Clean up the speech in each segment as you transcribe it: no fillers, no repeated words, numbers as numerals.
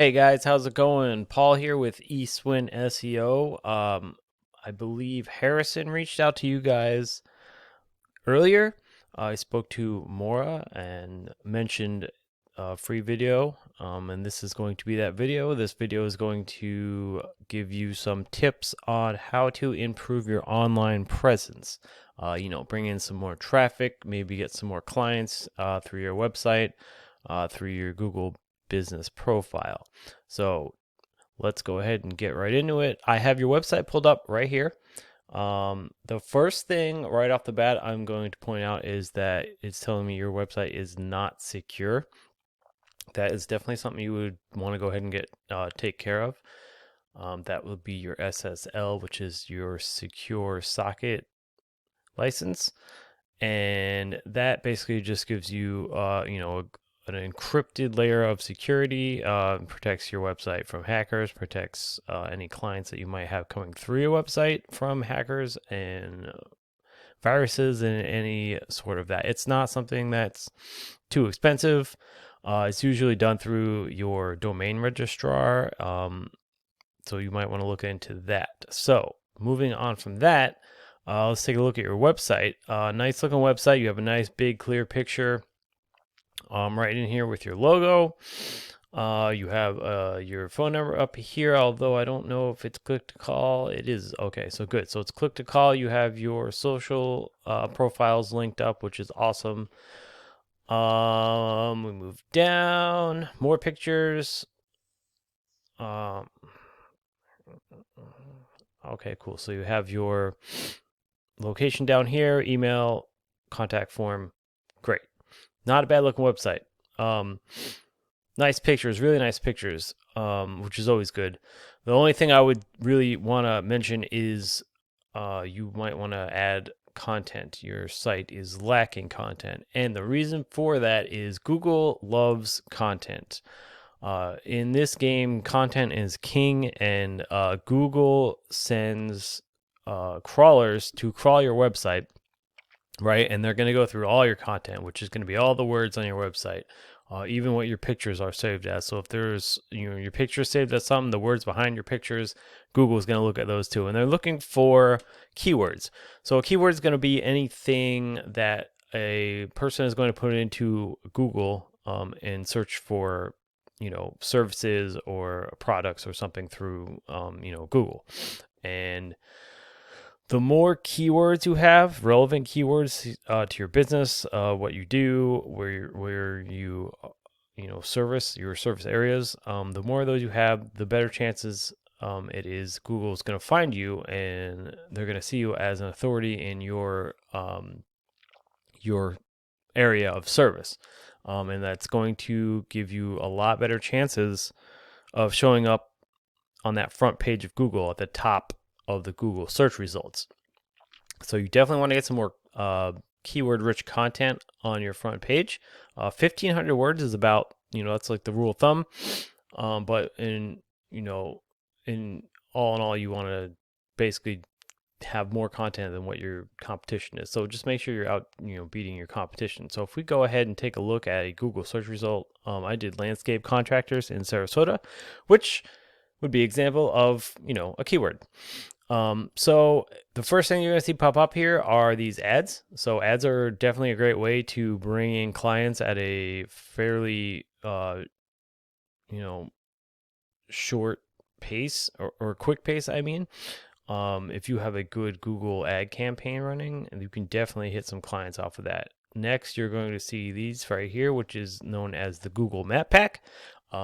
Hey guys, how's it going? Paul here with Eastwind SEO. I believe Harrison reached out to you guys earlier. I spoke to Mora and mentioned a free video, and this is going to be that video. This video is going to give you some tips on how to improve your online presence. Bring in some more traffic, maybe get some more clients through your website, through your Google business profile. So let's go ahead and get right into it. I have your website pulled up right here. The first thing right off the bat I'm going to point out is that it's telling me your website is not secure. That is definitely something you would want to go ahead and take care of. That would be your SSL, which is your secure socket license, and that basically just gives you, an encrypted layer of security, protects your website from hackers, protects any clients that you might have coming through your website from hackers and viruses and any sort of that. It's not something that's too expensive. It's usually done through your domain registrar, so you might want to look into that. So moving on from that, let's take a look at your website. Nice looking website. You have a nice big clear picture right in here with your logo. You have your phone number up here, although I don't know if it's click to call. It is. Okay, so good. So it's click to call. You have your social profiles linked up, which is awesome. We move down, more pictures. Okay, cool. So you have your location down here, email, contact form. Great. Not a bad looking website. Nice pictures, really nice pictures, which is always good. The only thing I would really want to mention is you might want to add content. Your site is lacking content. And the reason for that is Google loves content. In this game, content is king, and Google sends crawlers to crawl your website, right? And they're going to go through all your content, which is going to be all the words on your website, even what your pictures are saved as. So if there's your picture saved as something, the words behind your pictures, Google's going to look at those too, and they're looking for keywords. So a keyword is going to be anything that a person is going to put into Google and search for, services or products or something through, Google. And the more keywords you have, relevant keywords to your business, what you do, where you service your service areas, the more of those you have, the better chances it is Google's going to find you, and they're going to see you as an authority in your area of service, and that's going to give you a lot better chances of showing up on that front page of Google at the top of the Google search results. So you definitely want to get some more keyword rich content on your front page. 1,500 words is about, that's like the rule of thumb. But in all, you want to basically have more content than what your competition is. So just make sure you're out, beating your competition. So if we go ahead and take a look at a Google search result, I did landscape contractors in Sarasota, which would be an example of, a keyword. So the first thing you're going to see pop up here are these ads. So ads are definitely a great way to bring in clients at a fairly, short pace or quick pace, I mean. If you have a good Google ad campaign running, you can definitely hit some clients off of that. Next, you're going to see these right here, which is known as the Google Map Pack.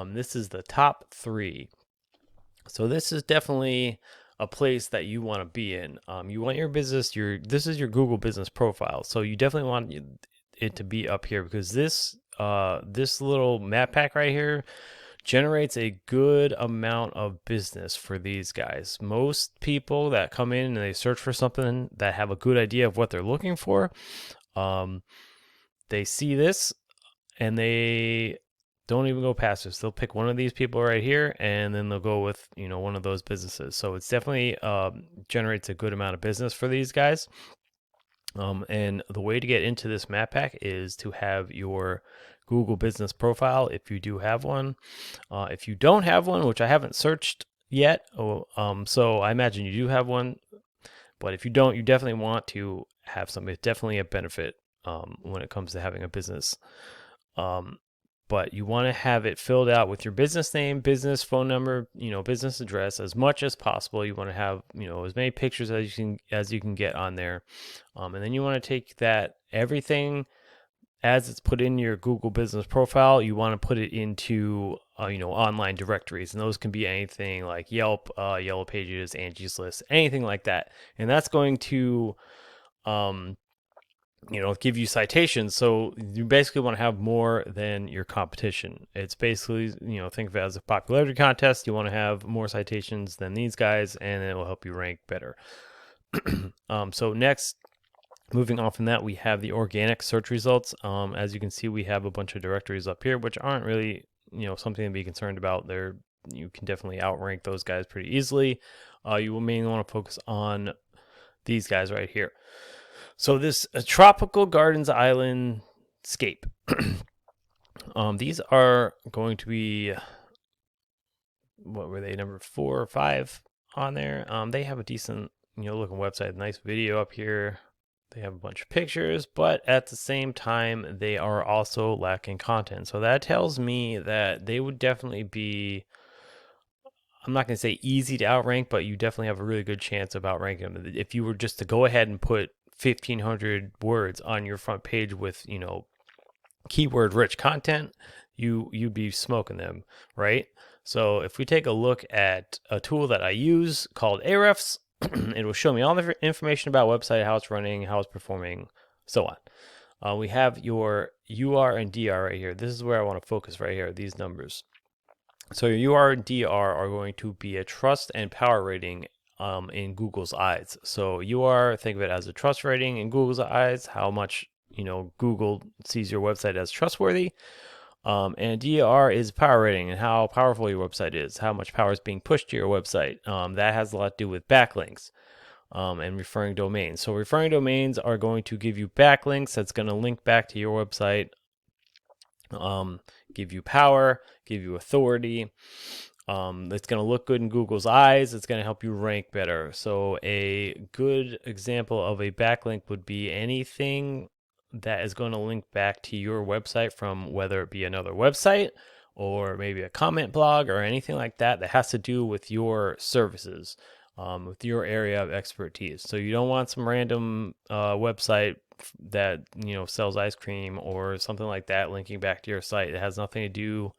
This is the top 3. So this is definitely a place that you want to be in. You want your business, this is your Google business profile. So you definitely want it to be up here, because this little map pack right here generates a good amount of business for these guys. Most people that come in and they search for something that have a good idea of what they're looking for, they see this and they don't even go past this. They'll pick one of these people right here, and then they'll go with, one of those businesses. So it's definitely generates a good amount of business for these guys. And the way to get into this map pack is to have your Google business profile if you do have one. If you don't have one, which I haven't searched yet, so I imagine you do have one, but if you don't, you definitely want to have some. It's definitely a benefit when it comes to having a business. But you want to have it filled out with your business name, business phone number, business address as much as possible. You want to have, as many pictures as you can get on there. And then you want to take that everything as it's put in your Google business profile, you want to put it into, online directories. And those can be anything like Yelp, Yellow Pages, Angie's List, anything like that. And that's going to, give you citations. So you basically want to have more than your competition. It's basically, think of it as a popularity contest. You want to have more citations than these guys, and it will help you rank better. So next, moving on from that, we have the organic search results. As you can see, we have a bunch of directories up here, which aren't really, something to be concerned about. You can definitely outrank those guys pretty easily. You will mainly want to focus on these guys right here. So this tropical gardens island scape. These are going to be, what were they, number 4 or 5 on there. They have a decent, looking website, nice video up here. They have a bunch of pictures, but at the same time, they are also lacking content. So that tells me that they would definitely be, I'm not going to say easy to outrank, but you definitely have a really good chance of outranking them. If you were just to go ahead and put 1,500 words on your front page with, keyword rich content, you'd be smoking them, right? So if we take a look at a tool that I use called Ahrefs, it will show me all the information about website, how it's running, how it's performing, so on. We have your UR and DR right here. This is where I want to focus right here, these numbers. So your UR and DR are going to be a trust and power rating in Google's eyes. So UR, think of it as a trust rating in Google's eyes, how much, Google sees your website as trustworthy. And DR is power rating and how powerful your website is, how much power is being pushed to your website. That has a lot to do with backlinks and referring domains. So referring domains are going to give you backlinks that's going to link back to your website, give you power, give you authority. It's going to look good in Google's eyes. It's going to help you rank better. So a good example of a backlink would be anything that is going to link back to your website from whether it be another website or maybe a comment blog or anything like that that has to do with your services, with your area of expertise. So you don't want some random website that sells ice cream or something like that linking back to your site. It has nothing to do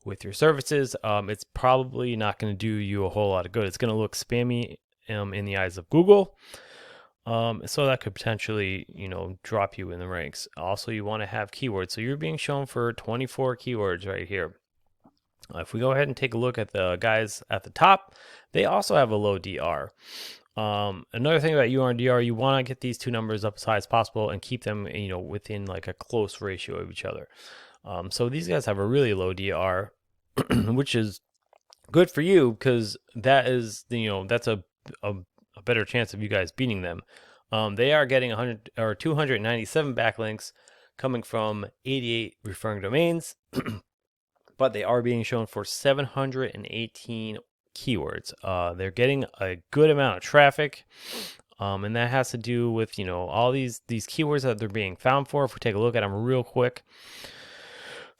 with your services. It's probably not going to do you a whole lot of good. It's going to look spammy in the eyes of Google. So that could potentially, drop you in the ranks. Also, you want to have keywords. So you're being shown for 24 keywords right here. If we go ahead and take a look at the guys at the top, they also have a low DR. Another thing about UR and DR, you want to get these two numbers up as high as possible and keep them, within like a close ratio of each other. So these guys have a really low DR, which is good for you because that is, that's a better chance of you guys beating them. They are getting 100 or 297 backlinks coming from 88 referring domains, but they are being shown for 718 keywords. They're getting a good amount of traffic, and that has to do with all these keywords that they're being found for. If we take a look at them real quick,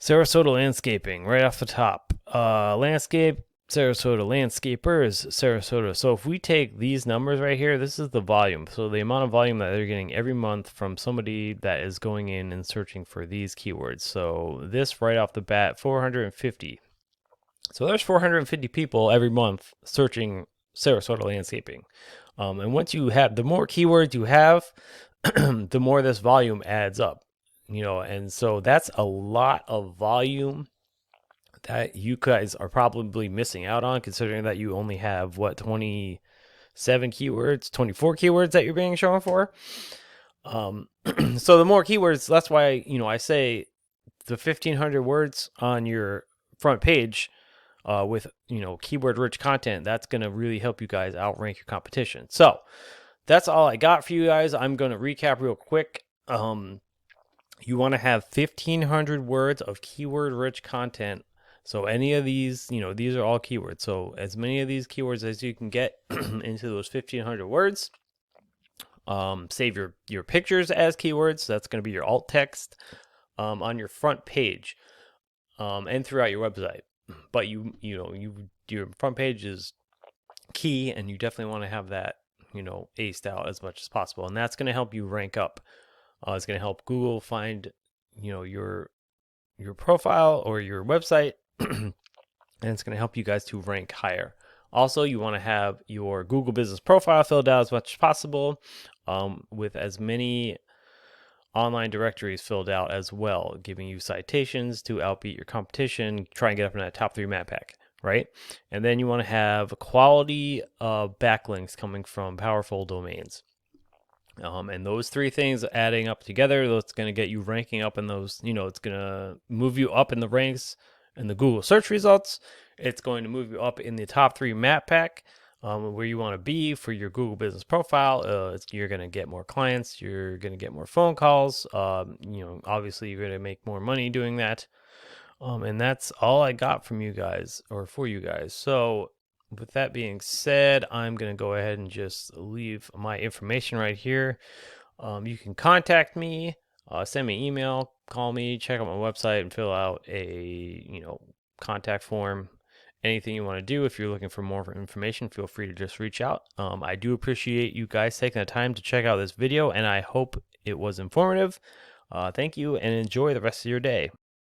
Sarasota landscaping right off the top, landscape. Sarasota landscapers, Sarasota. So if we take these numbers right here, this is the volume. So the amount of volume that they're getting every month from somebody that is going in and searching for these keywords. So this right off the bat, 450. So there's 450 people every month searching Sarasota landscaping. And once you have, the more keywords you have, the more this volume adds up, and so that's a lot of volume that you guys are probably missing out on, considering that you only have 24 keywords that you're being shown for. So the more keywords, that's why I say the 1,500 words on your front page with keyword rich content, that's going to really help you guys outrank your competition. So that's all I got for you guys. I'm going to recap real quick. You want to have 1,500 words of keyword rich content. So any of these, these are all keywords. So as many of these keywords as you can get into those 1,500 words. Save your pictures as keywords. So that's going to be your alt text on your front page and throughout your website. But your front page is key, and you definitely want to have that aced out as much as possible, and that's going to help you rank up. It's going to help Google find your profile or your website, and it's going to help you guys to rank higher. Also, you want to have your Google business profile filled out as much as possible, with as many online directories filled out as well, giving you citations to outbeat your competition, try and get up in that top 3 map pack, right? And then you want to have quality backlinks coming from powerful domains. And those 3 things adding up together, that's going to get you ranking up in those, it's going to move you up in the ranks in the Google search results. It's going to move you up in the top 3 map pack, where you want to be for your Google business profile. You're going to get more clients. You're going to get more phone calls. Obviously you're going to make more money doing that. And that's all I got from you guys, or for you guys. So with that being said, I'm going to go ahead and just leave my information right here. You can contact me, send me an email, call me, check out my website, and fill out a contact form. Anything you want to do. If you're looking for more information, feel free to just reach out. I do appreciate you guys taking the time to check out this video, and I hope it was informative. Thank you, and enjoy the rest of your day.